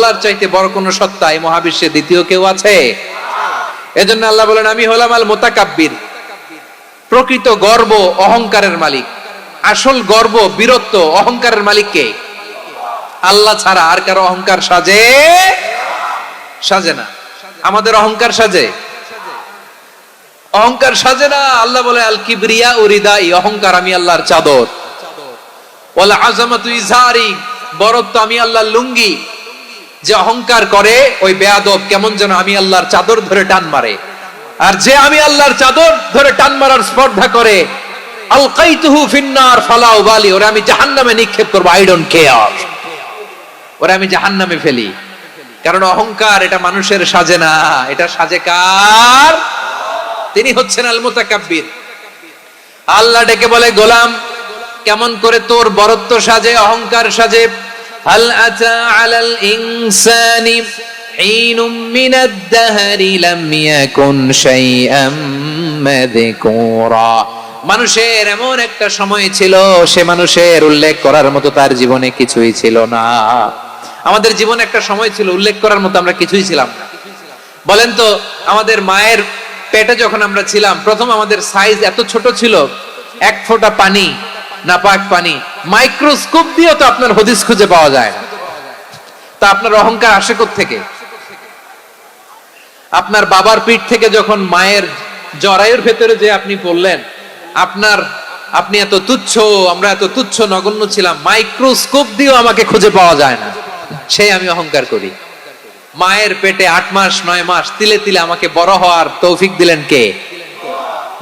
আল্লাহর চাইতে বড় কোন সত্তা এই মহাবিশ্বে দ্বিতীয় কেউ আছে? এজন্য আল্লাহ বলেন, আমি হলাম আল মুতাকাব্বির, প্রকৃত গর্ব অহংকারের মালিক। আসল গর্ব, বীরত্ব, অহংকারের মালিক কে? আল্লাহ ছাড়া আর কারো অহংকার সাজে না। আমাদের অহংকার সাজে? অহংকার সাজে না। আল্লাহ বলে, আল কিবরিয়া উরিদাই, অহংকার আমি আল্লাহর চাদর। ওয়াল আযামাতু ইজারি, বড়ত্ব আমি আল্লাহর লুঙ্গি। যে অহংকার করে ওই বেয়াদব কেমন যেন আমি আল্লাহর চাদর ধরে টান মারে। আর যে আমি আল্লাহর চাদর ধরে টান মারার স্পর্ধা করে, আলকাইতুহু ফিন্নার ফালা উবালি, ওরে আমি জাহান্নামে নিক্ষেপ করব, আই ডোন্ট কেয়ার, ওরে আমি জাহান্নামে ফেলি। কারণ অহংকার এটা মানুষের সাজে না, এটা সাজে কার? তিনি হচ্ছেন আল মুতাকাব্বির। আল্লাহ ডেকে বলে, গোলাম কেমন করে তোর বরত্ব সাজে, অহংকার সাজে? হাল আতা আলাল ইনসানি হিনুম মিনাদ দাহরি লাম ইয়াকুন শাইআম মাযকুরা, মানুষের এমন একটা সময় ছিল, সে মানুষের উল্লেখ করার মতো তার জীবনে কিছুই ছিল না। আমাদের জীবনে একটা সময় ছিল উল্লেখ করার মতো আমরা কিছুই ছিলাম না। বলেন তো, আমাদের মায়ের পেটে যখন আমরা ছিলাম, প্রথম আমাদের সাইজ এত ছোট ছিল, এক ফোঁটা পানি, নাপাক পানি, মাইক্রোস্কোপ দিয়ে তো আপনার হদিস খুঁজে পাওয়া যায় না। তা আপনার অহংকার আসে কোত্থেকে? আপনার বাবার পিঠ থেকে যখন মায়ের জরায়ুর ভেতরে যে আপনি পড়লেন, আপনি এত তুচ্ছ, আমরা এত তুচ্ছ নগণ্য ছিলাম, মাইক্রোস্কোপ দিয়েও আমাকে খুঁজে পাওয়া যায় না, সেই আমি অহংকার করি। মায়ের পেটে 8 মাস 9 মাস তিলে তিলে আমাকে বড় হওয়ার তৌফিক দিলেন কে?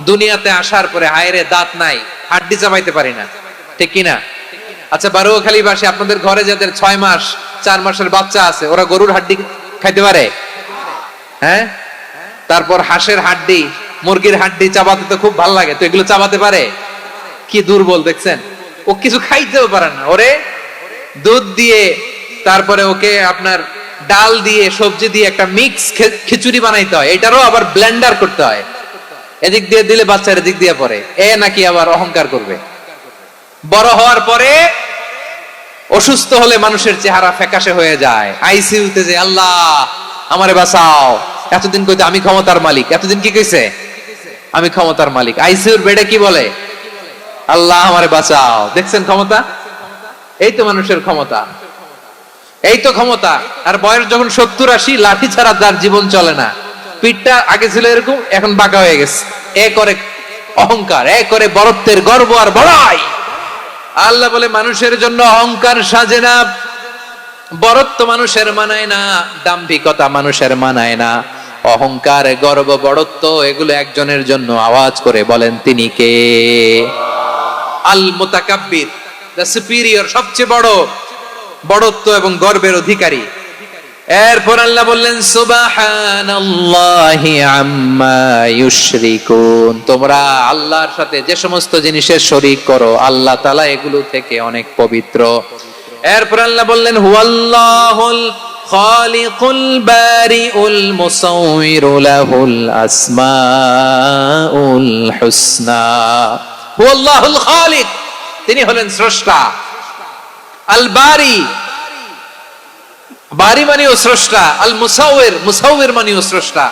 দুনিয়াতে আসার পরে হায়রে দাঁত নাই, হাড্ডি চাবাইতে পারি না, ঠিক কিনা? আচ্ছা, বারোখালীবাসী, আপনাদের ঘরে যাদের 6 মাস 4 মাসের বাচ্চা আছে, ওরা গরুর হাড্ডি খাইতে পারে? হ্যাঁ। তারপর হাঁসের হাড্ডি, মুরগির হাড্ডি চাবাতে তো খুব ভালো লাগে, তো এগুলো চাবাতে পারে? কি দুর্বল দেখছেন, ও কিছু খাইতেও পারে না। ওরে দুধ দিয়ে, তারপরে ওকে আপনার ডাল দিয়ে, সবজি দিয়ে একটা মিক্স খিচুড়ি বানাইতে হয়, এটারও আবার ব্লেন্ডার করতে হয়, এদিক দিয়ে দিলে বাচ্চার এদিক দিয়ে পড়ে। এ নাকি আবার অহংকার করবে। বড় হওয়ার পরে অসুস্থ হলে মানুষের চেহারা ফ্যাকাশে হয়ে যায়, আইসিইউতে যে আল্লাহ আমারে বাঁচাও, এতদিন কইতে আমি ক্ষমতার মালিক, এতদিন কি কইছে? আমি ক্ষমতার মালিক। আইসিইউর বেডে কি বলে? আল্লাহ আমারে বাঁচাও। দেখছেন ক্ষমতা? এই তো মানুষের ক্ষমতা, এই তো ক্ষমতা। আর বয়স যখন 70-80, লাঠি ছাড়া তার জীবন চলে না। পিঠটা আগে ছিল এরকম, এখন বাঁকা হয়ে গেছে। এ করে অহংকার, এ করে বরত্বের গর্ব আর বড়াই। আল্লাহ বলে, মানুষের জন্য অহংকার সাজে না, বরত্ব মানুষের মানায় না, দাম্ভিকতা মানুষের মানায় না। অহংকার, গর্ব, বড়ত্ব এগুলো একজনের জন্য। আওয়াজ করে বলেন, তিনি কে? আল মুতাকাব্বির, দ্য সুপিরিয়র, সবচেয়ে বড় বড়ত্ব এবং গর্বের অধিকারী। এরপর আল্লাহ বললেন, সুবহানাল্লাহি আম্মা ইউশরিকুন, তোমরা আল্লাহর সাথে যে সমস্ত জিনিসের শরীক করো, আল্লাহ তাআলা এগুলো থেকে অনেক পবিত্র। এরপর আল্লাহ বললেন, হুয়াল্লাহুল খালিকুল বারিউল মুসাউউইরু লাহুল আসমাউল হুসনা। হুয়াল্লাহুল খালিক, তিনি হলেন স্রষ্টা। আল বারি, বারি মানেও স্রষ্টা। আল মুসাউইর, মুসাউইর মানেও স্রষ্টা।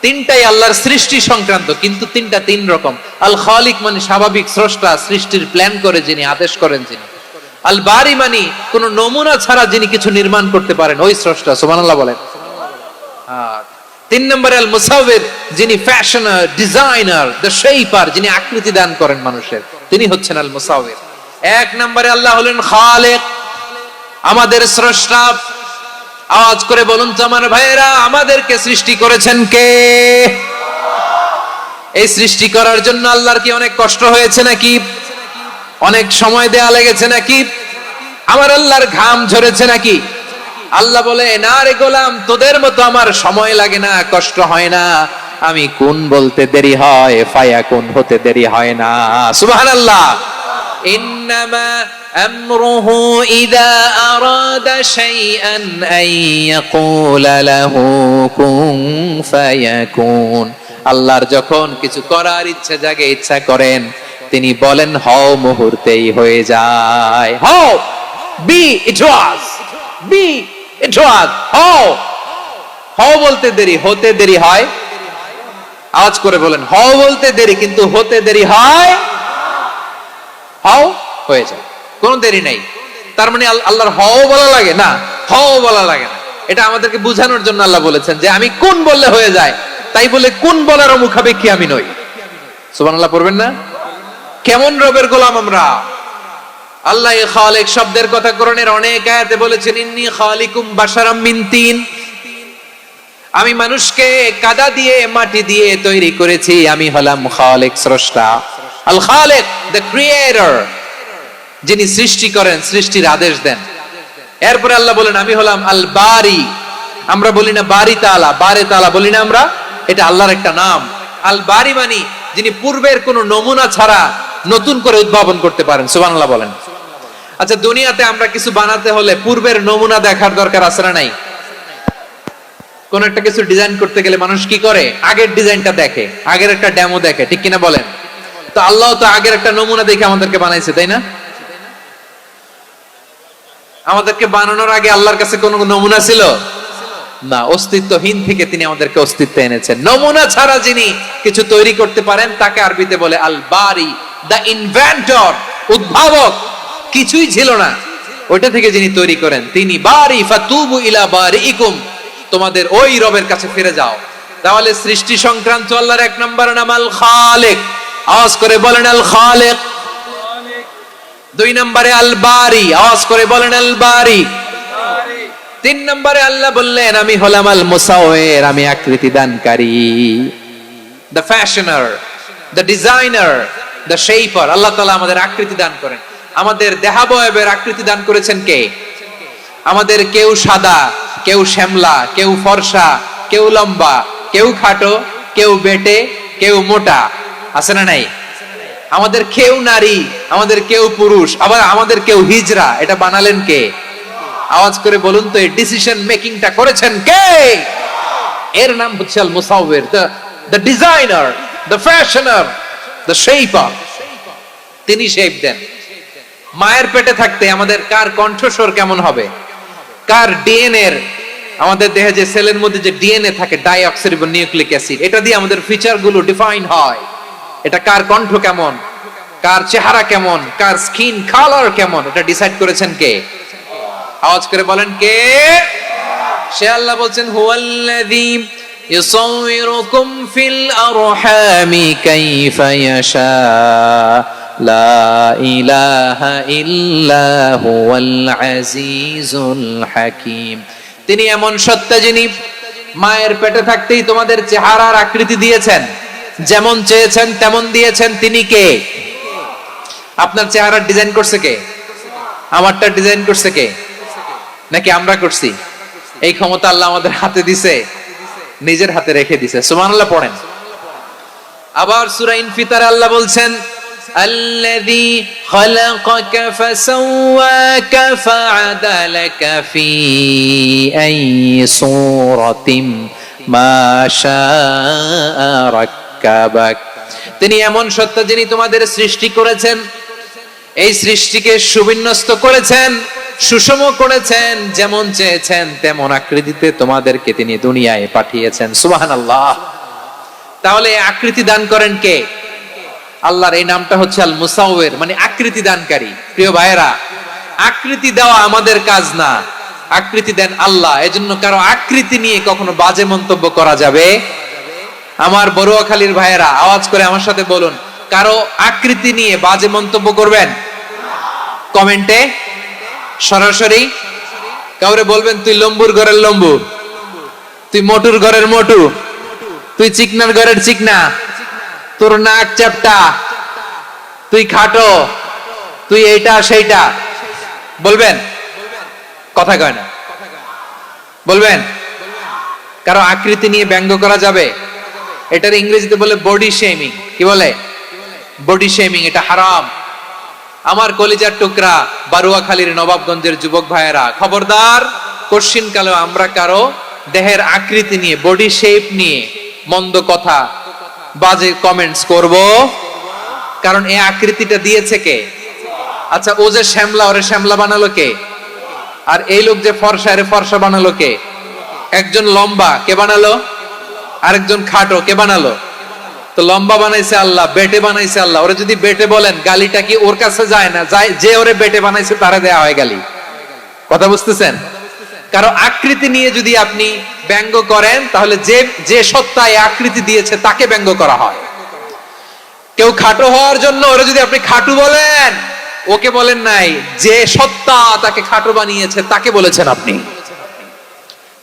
তিনটাই আল্লাহর সৃষ্টি সংক্রান্ত, কিন্তু তিনটা তিন রকম। আল খালিক মানে স্বাভাবিক স্রষ্টা, সৃষ্টির প্ল্যান করে যিনি, আদেশ করেন যিনি। আল বারি মানে কোন নমুনা ছাড়া যিনি কিছু নির্মাণ করতে পারেন, ওই স্রষ্টা। সুবহানাল্লাহ বলেন। 3 নম্বরে আল মুসাউইর, যিনি ফ্যাশনার, ডিজাইনার, দ্য শেপার, যিনি আকৃতি দান করেন মানুষের, তিনি হচ্ছেন আল মুসাউইর। 1 নম্বরে আল্লাহ হলেন খালিক, আমাদের স্রষ্টা। আওয়াজ করে বলুন তো আমার ভাইয়েরা, আমাদেরকে সৃষ্টি করেছেন কে? এই সৃষ্টি করার জন্য আল্লাহর কি অনেক কষ্ট হয়েছে নাকি? অনেক সময় দেয়া লেগেছে নাকি? আমার আল্লাহর ঘাম ঝরেছে নাকি? আল্লাহ বলে, না রে গোলাম, তোদের মতো আমার সময় লাগে না, কষ্ট হয় না। আমি কোন বলতে দেরি হয়, ফায়াকুন হতে দেরি হয় না। সুবহানাল্লাহ। ইন্নামা আমরুহু ইযা আরাদা শাইআন আন ইয়াকুলা লাহু কুন ফায়াকুন। আল্লাহর যখন কিছু করার ইচ্ছা জাগে, ইচ্ছা করেন, তিনি বলেন হও, মুহূর্তেই হয়ে যায়। হও, বি, ইট ওয়াজ, বি, এঠো আজ হও, হও বলতে দেরি, হতে দেরি হয়। আওয়াজ করে বলেন, হও বলতে দেরি কিন্তু হতে দেরি হয়। হও হয়ে যায়, কোনো দেরি নাই। তার মানে আল্লাহর হও বলা লাগে না, হও বলা লাগে না। এটা আমাদেরকে বোঝানোর জন্য আল্লাহ বলেছেন যে আমি কোন বললে হয়ে যায়, তাই বলে কোন বলার মুখাপেক্ষী আমি নই। সুবহানাল্লাহ পড়বেন না? কেমন রবের গোলাম আমরা। আল্লাহ খালিক শব্দের কথা কোরআনের অনেক আয়াতে বলেছেন, ইন্নী খালিকুম বাশারাম মিন তিন, আমি মানুষকে কাদা দিয়ে মাটি দিয়ে তৈরি করেছি, আমি হলাম খালিক স্রষ্টা। আল খালিক, দ্য ক্রিয়েটর, যিনি সৃষ্টি করেন, সৃষ্টির আদেশ দেন। এরপরে আল্লাহ বলেন আমি হলাম আল বারি। আমরা বলি না বারি তাআলা, বারে তাআলা বলি না আমরা, এটা আল্লাহর একটা নাম। আল বারি মানে যিনি পূর্বের কোন নমুনা ছাড়া নতুন করে উদ্ভাবন করতে পারেন। সুবহানাল্লাহ বলেন। আচ্ছা, দুনিয়াতে আমরা কিছু বানাতে হলে পূর্বের নমুনা দেখার দরকার আছে না নাই? কোন একটা কিছু ডিজাইন করতে গেলে মানুষ কি করে? আগের ডিজাইনটা দেখে, আগের একটা ডেমো দেখে, ঠিক কিনা বলেন? তো আল্লাহ তো আগের একটা নমুনা দেখে আমাদেরকে বানাইছে, তাই না? আমাদেরকে বানানোর আগে আল্লাহর কাছে কোনো নমুনা ছিল না, অস্তিত্বহীন থেকে তিনি আমাদেরকে অস্তিত্ব এনেছেন। নমুনা ছাড়া যিনি কিছু তৈরি করতে পারেন তাকে আরবিতে বলে আল বারি, দা ইনভেন্টর, উদ্ভাবক। কিছুই ছিল না, ওইটা থেকে যিনি তৈরি করেন তিনি বারি। ফাতুবু ইলা বারিইকুম, তোমাদের ওই রবের কাছে ফিরে যাও। তাহলে সৃষ্টি সংক্রান্ত আল্লাহর এক নম্বর নাম আল খালিক। আওয়াজ করে বলেন আল খালিক। দুই নম্বরে আল বারি, আওয়াজ করে বলেন আল বারি। তিন নম্বরে আল্লাহ বললেন আমি হলাম আল মুসাওয়ির, আমি আকৃতি দানকারী। The fashioner, the designer, the shaper. আল্লাহ তাআলা আমাদের আকৃতি দান করেন। আমাদের দেহাবয়বের আকৃতি দান করেছেন কে? আমাদের কেউ সাদা, কেউ শ্যামলা, কেউ ফর্সা, কেউ লম্বা, কেউ খাটো, কেউ বেটে, কেউ মোটা, আছে না নাই? আমাদের কেউ নারী, আমাদের কেউ পুরুষ, আবার আমাদের কেউ হিজড়া। এটা বানালেন কে? আওয়াজ করে বলুন তো, এই ডিসিশন মেকিংটা করেছেন কে? এর নাম হচ্ছে আল মুসাওয়ির, the designer, the fashioner, the shaper. তিনি শেপ দেন। মায়ের পেটে থাকতে আমাদের কার কণ্ঠস্বর কেমন হবে, কার ডিএনএ, আমাদের দেহে যে সেলের মধ্যে যে ডিএনএ থাকে, ডাইঅক্সিরিবো নিউক্লিক অ্যাসিড, এটা দিয়ে আমাদের ফিচার গুলো ডিফাইন হয়। এটা কার কণ্ঠ কেমন, কার চেহারা কেমন, কার স্কিন কালার কেমন, এটা ডিসাইড করেছেন কে? আওয়াজ করে বলেন কে? সে আল্লাহ বলছেন হুয়াল্লাযী ইউসাউইরুকুম ফিল আরহামি কাইফা ইয়াশা লা ইলাহা ইল্লা হুয়াল আজিজুল হাকীম। তিনি এমন সত্তা যিনি মায়ের পেটে থাকতেই তোমাদের চেহারার আকৃতি দিয়েছেন, যেমন চেয়েছেন তেমন দিয়েছেন। তিনি কে? আপনার চেহারার ডিজাইন করছে কে? আমারটা ডিজাইন করছে কে? নাকি আমরা করছি? এই ক্ষমতা আল্লাহ আমাদের হাতে দিছে, নিজের হাতে রেখে দিছে। সুবহানাল্লাহ পড়েন। আবার সূরা ইনফিতারে আল্লাহ বলছেন আল্লাযী খালাকাকা ফাসাওয়াকা ফাআদালাকা ফি আইয়ি সূরাতিন মা শাআ রাক্কাবাক। তিনি এমন সত্তা যিনি তোমাদের সৃষ্টি করেছেন, এই সৃষ্টিকে সুবিন্যস্ত করেছেন, সুষম করেছেন, যেমন চেয়েছেন তেমন আকৃতিতে তোমাদেরকে তিনি দুনিয়ায় পাঠিয়েছেন। সুবহানাল্লাহ। তাহলে আকৃতি দান করেন কে? আল্লাহর এই নামটা হচ্ছে আল মুসাওয়ির, মানে আকৃতি দানকারী। প্রিয় ভাইয়েরা, আকৃতি দেওয়া আমাদের কাজ না, আকৃতি দেন আল্লাহ। এজন্য কারো আকৃতি নিয়ে কখনো বাজে মন্তব্য করা যাবে? আমার বড়ুয়াখালীর ভাইয়েরা আওয়াজ করে আমার সাথে বলুন, কারো আকৃতি নিয়ে বাজে মন্তব্য করবেন? কমেন্টে সরাসরি কাউরে বলবেন তুই লম্বুর ঘরের লম্বু, তুই মোটুর ঘরের মোটু, তুই চিকনার ঘরের চিকনা, তোর নাক চ্যাপটা, তুই খাটো, তুই এইটা সেইটা বলবেন? কথা কয় না, বলবেন? কারো আকৃতি নিয়ে ব্যঙ্গ করা যাবে? এটার ইংরেজিতে বলে বডি শেমিং। কি বলে? Body shaming. এটা হারাম। আমার কলিজার টুকরা বারুয়াখালীর নবাবগঞ্জের যুবক ভাইয়েরা, খবরদার, কোশ্চিন কালেও আমরা কারো দেহের আকৃতি নিয়ে, বডি শেপ নিয়ে মন্দ কথা, বাজে কমেন্টস করব? কারণ এই আকৃতিটা দিয়েছে কে? আচ্ছা, ও যে শ্যামলা, ওরে শ্যামলা বানালো কে? আর এই লোক যে ফর্সা, এর ফর্সা বানালো কে? একজন লম্বা, কে বানালো? আরেকজন খাটো, কে বানালো? তো লম্বা বানাইছে আল্লাহ, বেটে বানাইছে আল্লাহ। ওরে যদি বেটে বলেন, গালিটা কি ওর কাছে যায় না? যায়। যে ওরে বেটে বানাইছে তারে দেয়া হয় গালি। কথা বুঝতেছেন? কারো আকৃতি নিয়ে যদি আপনি ব্যঙ্গ করেন, তাহলে যে যে সত্তায় আকৃতি দিয়েছে তাকে ব্যঙ্গ করা হয়। কেউ খাটো হওয়ার জন্য ওরে যদি আপনি খাটু বলেন, ওকে বলেন নাই, যে সত্তা তাকে খাটো বানিয়েছে তাকে বলেছেন আপনি।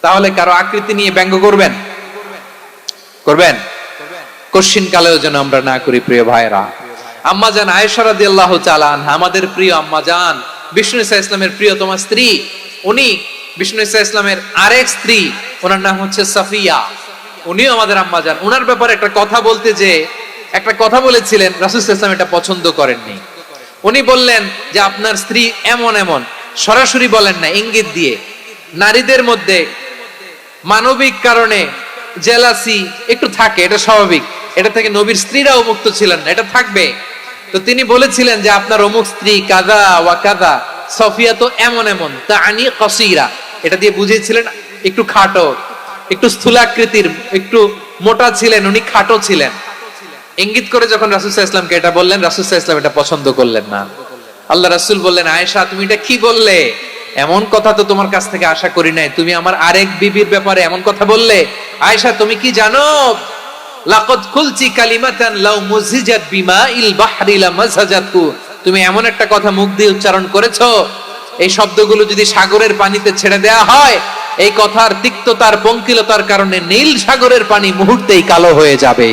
তাহলে কারো আকৃতি নিয়ে ব্যঙ্গ করবেন? করবেন? কোশ্চিন কালেও যেন আমরা না করি প্রিয় ভাইরা। আম্মা জান আয়েশা রাদিয়াল্লাহু তাআলা আনহা, আমাদের প্রিয় আম্মা জান, বিষ্ণু ইসা ইসলামের প্রিয়তমা স্ত্রী। উনি বিষ্ণু ইসা ইসলামের আরেক স্ত্রী, ওনার নাম হচ্ছে সাফিয়া। উনিও আমাদের আম্মা জান। ওনার ব্যাপারে একটা কথা বলতে যে একটা কথা বলেছিলেন, রাসূল সাল্লাল্লাহু আলাইহি ওয়াসাল্লাম এটা পছন্দ করেননি। উনি বললেন যে আপনার স্ত্রী এমন এমন, সরাসরি বলেন না, ইঙ্গিত দিয়ে। নারীদের মধ্যে মানবিক কারণে জেলাসি একটু থাকে, এটা স্বাভাবিক। এটা থেকে নবীর স্ত্রীরাও মুক্ত ছিলেন না, এটা থাকবে। তো তিনি বলেছিলেন যে আপনার অমুক স্ত্রী কাদা ওয়া কাদা, সফিয়া তো এমন এমন, তাআনি কাসীরা, এটা দিয়ে বুঝিয়েছিলেন একটু খাটো, একটু স্থূলাকৃতির, একটু মোটা ছিলেন, উনি খাটো ছিলেন। ইঙ্গিত করে যখন রাসূল সাল্লাল্লাহু আলাইহি ওয়াসাল্লামকে এটা বললেন, রাসূল সাল্লাল্লাহু আলাইহি ওয়াসাল্লাম এটা পছন্দ করলেন না। আল্লাহ রাসূল বললেন, আয়েশা তুমি এটা কি বললে? এমন কথা তো তোমার কাছ থেকে আশা করি নাই। তুমি আমার আরেক বিবির ব্যাপারে এমন কথা বললে। আয়েশা তুমি কি জানো, লাকাদ কুলতি কালিমাতান লাউ মুজিজাত বিমাইল বাহরি লামাজাজাতু, তুমি এমন একটা কথা মুখ দিয়ে উচ্চারণ করেছো, এই শব্দগুলো যদি সাগরের পানিতে ছেড়ে দেয়া হয়, এই কথার তিক্ততার পঙ্কিলতার কারণে নীল সাগরের পানি মুহূর্তেই কালো হয়ে যাবে।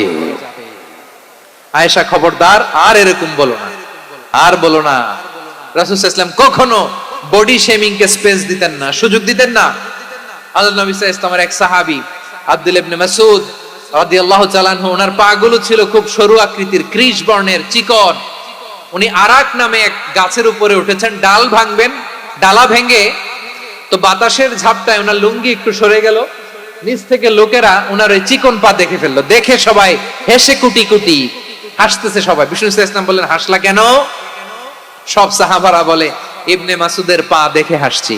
আয়েশা খবরদার, আর এরকম বলো না, আর বলো না। রাসূল সাল্লাল্লাহু আলাইহি ওয়াসাল্লাম কখনো বডি শেমিং কে স্পেস দিতেন না, সুযোগ দিতেন না। আল্লাহ নবী সাল্লাল্লাহু আলাইহি ওয়াসাল্লামের এক সাহাবী আব্দুল্লাহ ইবনে মাসউদ রাদিয়াল্লাহু তাআলা আনহু, ওনার পা গুলো ছিল খুব সরু আকৃতির, কৃশ বর্ণের, চিকন। উনি আরাক নামে এক গাছের উপরে উঠেছেন, ডাল ভাঙবেন, ডালা ভেঙে তো বাতাসের ঝাপটায় ওনার লুঙ্গি একটু সরে গেল, নিচ থেকে লোকেরা ওনার ওই চিকন পা দেখে ফেললো। দেখে সবাই হেসে কুটি কুটি হাসতেছে সবাই। বিষ্ণু সাল্লাল্লাহু আলাইহি ওয়াসাল্লাম বললেন, হাসলা কেন? সব সাহাবারা বলে, ইবনে মাসুদের পা দেখে হাসছি।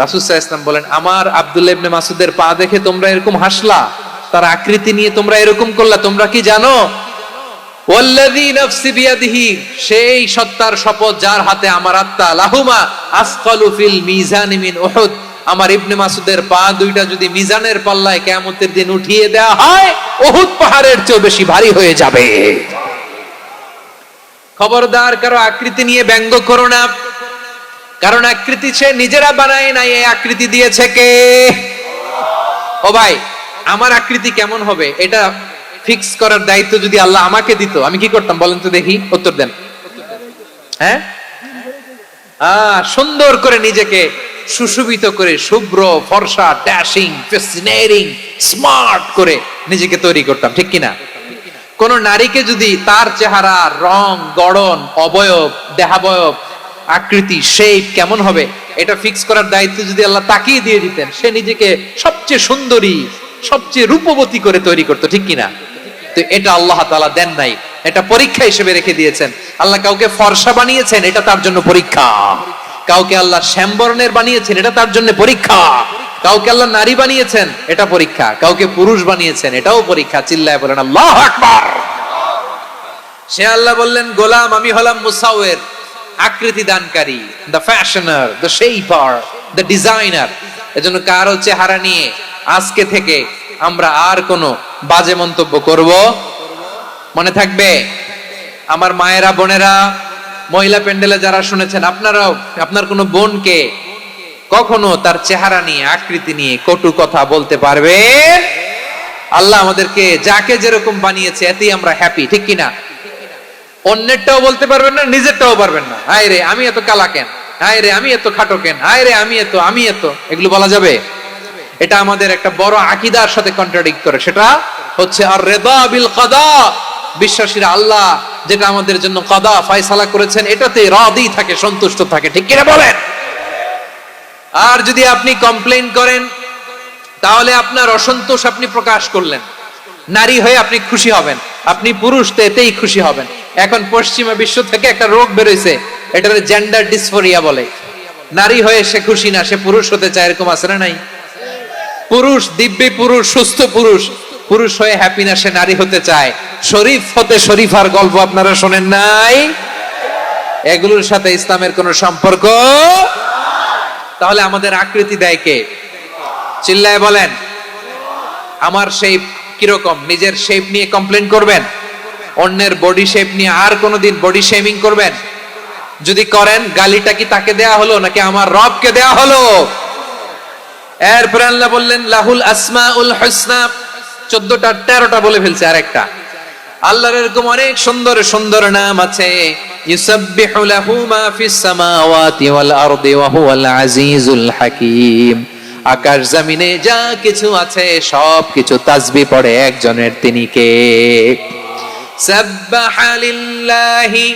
রাসূল সাল্লাল্লাহু আলাইহি ওয়াসাল্লাম বলেন, আমার আব্দুল্লাহ ইবনে মাসুদের পা দেখে তোমরা এরকম হাসলা, তার আকৃতি নিয়ে তোমরা এরকম করলা, তোমরা কি জানো? ওয়াল্লাযী নাফসি বিয়াদিহি, সেই সত্তার শপথ যার হাতে আমার আত্মা, লাহুমা আসকালু ফিল মিজানি মিন উহুদ, আমার ইবনে মাসুদের পা দুইটা যদি মিজানের পাল্লায় কিয়ামতের দিন উঠিয়ে দেয়া হয়, উহুদ পাহাড়ের চেয়ে বেশি ভারী হয়ে যাবে। খবরদার কারো আকৃতি নিয়ে ব্যঙ্গ করো না, কারণ আকৃতি সে নিজেরা বানায় নাই, এই আকৃতি দিয়েছে কে? ও ভাই, আমার আকৃতি কেমন হবে এটা ফিক্স করার দায়িত্ব যদি আল্লাহ আমাকে দিত, আমি কি করতাম বলেন তো দেখি, উত্তর দেন। হ্যাঁ, সুন্দর করে নিজেকে সুশোভিত করে, শুভ্র ফর্সা, ড্যাশিং, ফ্যাসিনেটিং, স্মার্ট করে নিজেকে তৈরি করতাম, ঠিক কিনা? কোন নারীকে যদি তার চেহারা, রং, গড়ন, অবয়ব, দেহাবয়ব, আকৃতি, শেপ কেমন হবে এটা ফিক্স করার দায়িত্ব যদি আল্লাহ তাকিয়ে দিয়ে দিতেন, সে নিজেকে সবচেয়ে সুন্দরী, সবচেয়ে রূপবতী করে তৈরি করতো, ঠিক কিনা? তো এটা আল্লাহ তাআলা দেন নাই, এটা পরীক্ষা হিসেবে রেখে দিয়েছেন। আল্লাহ কাউকে ফর্সা বানিয়েছেন, এটা তার জন্য পরীক্ষা। কাউকে আল্লাহ শ্যামবর্ণের বানিয়েছেন, এটা তার জন্য পরীক্ষা। কাউকে আল্লাহ নারী বানিয়েছেন, এটা পরীক্ষা। কাউকে পুরুষ বানিয়েছেন, এটাও পরীক্ষা। চিল্লায় বলেন আল্লাহু আকবার। সে আল্লাহ বললেন, গোলাম আমি হলাম মুসাওয়ির, আকৃতি দানকারী, the fashioner, the shaper, the designer. এজন্য কারো চেহারা নিয়ে আজকে থেকে আমরা আর কোনো বাজে মন্তব্য করব, মনে থাকবে? আমার মায়েরা, বোনেরা, মহিলা প্যান্ডেলে যারা শুনেছেন, আপনারাও আপনার কোনো বোনকে কখনো তার চেহারা নিয়ে, আকৃতি নিয়ে কটু কথা বলতে পারবেন? আল্লাহ আমাদেরকে যাকে যেরকম বানিয়েছে এতেই আমরা হ্যাপি, ঠিক কিনা? অন্যেরটাও বলতে পারবেন না, নিজেরটাও পারবেন না। হায় রে আমি এত কালা কেন, হায় রে আমি এত খাটো কেন, হায় রে আমি এত, এগুলো বলা যাবে? এটা আমাদের একটা বড় আকীদার সাথে কন্ট্রাডিক্ট করে। সেটা হচ্ছে আর রিদা বিল কাদা, বিশ্বাসীরা আল্লাহ যেটা আমাদের জন্য কাদা ফয়সালা করেছেন এটাতে রাদি থাকে, সন্তুষ্ট থাকে, ঠিক কিনা বলেন? আর যদি আপনি কমপ্লেইন করেন, তাহলে আপনার অসন্তোষ আপনি প্রকাশ করলেন। নারী হয়ে আপনি খুশি হবেন, আপনি পুরুষ তো এতেই খুশি হবেন। এখন পশ্চিমা বিশ্ব থেকে একটা রোগ বেরোইছে, এটাকে জেন্ডার ডিসফোরিয়া বলে। নারী হয়ে সে খুশি না, সে পুরুষ হতে চায়, এরকম আছে না নাই? পুরুষ, দিব্যি পুরুষ, সুস্থ পুরুষ, পুরুষ হয়ে হ্যাপি না, সে নারী হতে চায়। শরীফ হতে শরীফার গল্প আপনারা শোনেন নাই? এগুলোর সাথে ইসলামের কোন সম্পর্ক? তাহলে আমাদের আকৃতি দেয় কে? চিল্লায় বলেন। আমার শেপ কিরকম, নিজের শেপ নিয়ে কমপ্লেন করবেন? অন্যের বডি শেপ নিয়ে আর কোনোদিন বডি শেমিং করবেন? যদি করেন, গালিটা কি তাকে দেয়া হলো নাকি আমার রবকে দেয়া হলো? এরপরে আল্লাহ বললেন লাহুল আসমাউল হুসনা, 14টা 13টা বলে ফেলছে আরেকটা। আল্লাহর এরকম অনেক সুন্দর সুন্দর নাম আছে। ইউসাব্বিহু লাহু মা ফিস সামাওয়াতি ওয়াল আরদি ওয়া হুয়াল আজিজুল হাকীম। আকাশ জমিনে যা কিছু আছে সব কিছু তাসবিহ পড়ে একজনের, তিনি কে? সাব্বাহা লিল্লাহি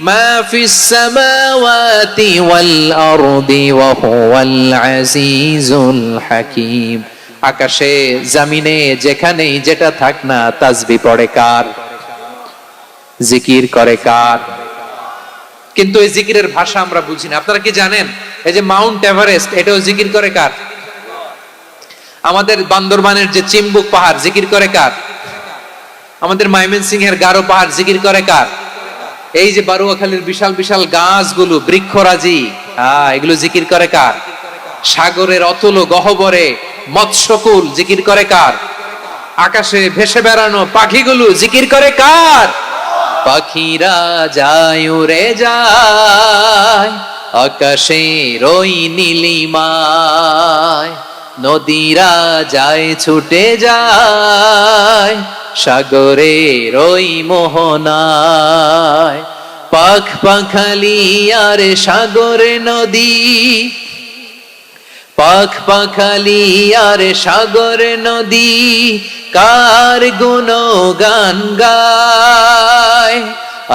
মা ফিস সামাওয়াতি ওয়াল আরদি ওয়া হুয়াল আজিজুল হাকীম। আকাশে জমিনে যেখানেই যেটা থাক না, তাসবিহ পড়ে কার? জিকির করে কার? কিন্তু এই জিকিরের ভাষা আমরা বুঝি না। আপনারা কি জানেন এই যে মাউন্ট এভারেস্ট, এটাও জিকির করে কার? আমাদের বান্দরবানের যে চিম্বুক পাহাড়, জিকির করে কার? আমাদের ময়মনসিংহের গারো পাহাড়, জিকির করে কার? এই যে বারুয়াখালীর বিশাল বিশাল গাছগুলো, বৃক্ষরাজি, এগুলো জিকির করে কার? সাগরের অতল গহ্বরে মৎস্যকুল, জিকির করে কার? আকাশে ভেসে বেড়ানো পাখিগুলো, জিকির করে কার? পাখিরা যায় উড়ে যায় আকাশের ওই নীলিমায়, নদীরা যায় ছুটে যায় সাগরের ওই মোহনায়। পাখ পাখালি আর সাগরে নদী, পাখ পাখালি আর সাগর নদী, কার গুণগান গায়?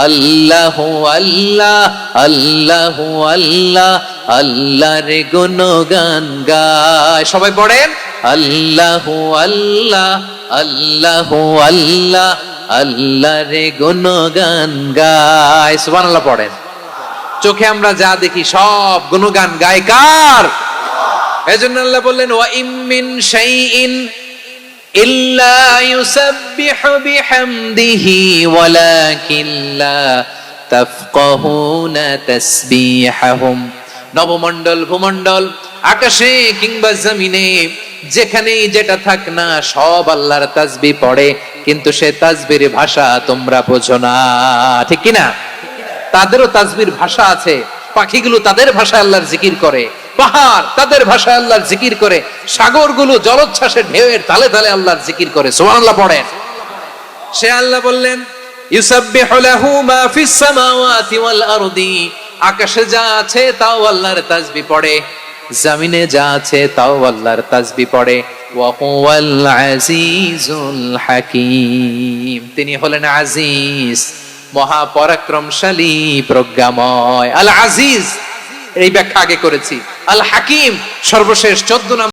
আল্লাহ আল্লাহ আল্লাহ আল্লাহ, আল্লাহর গুণগান গায়। সবাই পড়েন আল্লাহ আল্লাহ আল্লাহ আল্লাহ, আল্লাহর গুণগান গায়। সুবহানাল্লাহ পড়েন। চোখে আমরা যা দেখি সব গুণগান গায় কার? এজন্য আল্লাহ বললেন ওয়া ইম মিন শাইইন ইল্লা ইউসাব্বিহু বিহামদিহি ওয়ালাকিন লা তাফকাহুনা তাসবিহাহুম। নবমণ্ডল, ভূমণ্ডল, আকাশে কিংবা জমিনে যেখানেই যেটা থাক না, সব আল্লাহর তাসবিহ পড়ে, কিন্তু সে তাসবিহের ভাষা তোমরা বোঝো না, ঠিক কি না? তাদেরও তাসবিহের ভাষা আছে। পাখিগুলো তাদের ভাষায় আল্লাহর জিকির করে, পাহাড় তাদের ভাষায় আল্লাহর জিকির করে, সাগরগুলো জলোচ্ছ্বাসের ঢেউয়ের তালে তালে আল্লাহর জিকির করে। সুবহানাল্লাহ পড়েন। সে আল্লাহ বললেন ইউসাব্বিহু লাহু মা ফিস সামাওয়াতি ওয়াল আরদি, আকাশে যা আছে তাও আল্লাহর তাসবিহ পড়ে, জমিনে যা আছে তাও আল্লাহর তাসবিহ পড়ে। ওয়া হুয়াল আজিজুল হাকীম, তিনি হলেন আজিজ, মহাপরাক্রমশালী, প্রজ্ঞাময়। আল আজিজ এই ব্যাখ্যা আগে করেছি। আল হাকিম সর্বশেষ 14 নম্বর